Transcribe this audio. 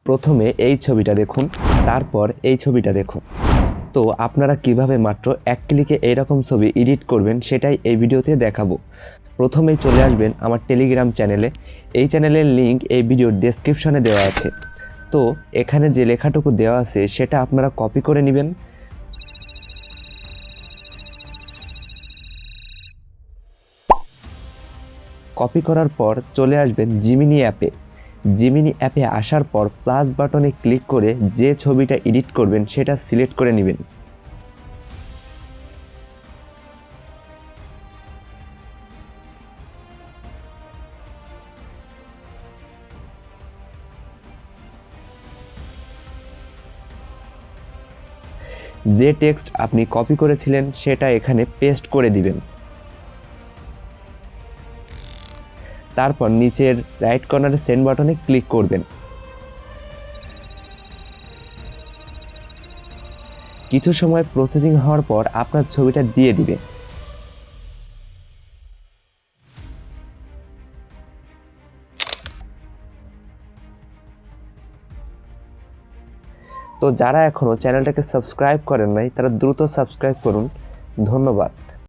প্রথমে এই ছবিটা দেখুন, তারপর এই ছবিটা দেখুন। তো আপনারা কিভাবে মাত্র এক ক্লিকে এইরকম ছবি এডিট করবেন সেটাই এই ভিডিওতে দেখাবো। প্রথমেই চলে আসবেন আমার টেলিগ্রাম চ্যানেলে। এই চ্যানেলের লিংক এই ভিডিওর ডেসক্রিপশনে দেওয়া আছে। তো এখানে যে লেখাটুকু দেওয়া আছে সেটা আপনারা কপি করে নেবেন। কপি করার পর চলে আসবেন জিমিনি অ্যাপে। জিমিনি অ্যাপে আসার পর প্লাস বাটনে ক্লিক করে যে ছবিটা এডিট করবেন সেটা সিলেক্ট করে নেবেন। যে টেক্সট আপনি কপি করেছিলেন সেটা এখানে পেস্ট করে দিবেন। তারপর নিচের রাইট কর্নারে সেন্ড বাটনে ক্লিক করবেন। কিছু সময় প্রসেসিং হওয়ার পর আপনার ছবিটা দিয়ে দিবে। তো যারা এখনও চ্যানেলটাকে সাবস্ক্রাইব করেন নাই তারা দ্রুত সাবস্ক্রাইব করুন। ধন্যবাদ।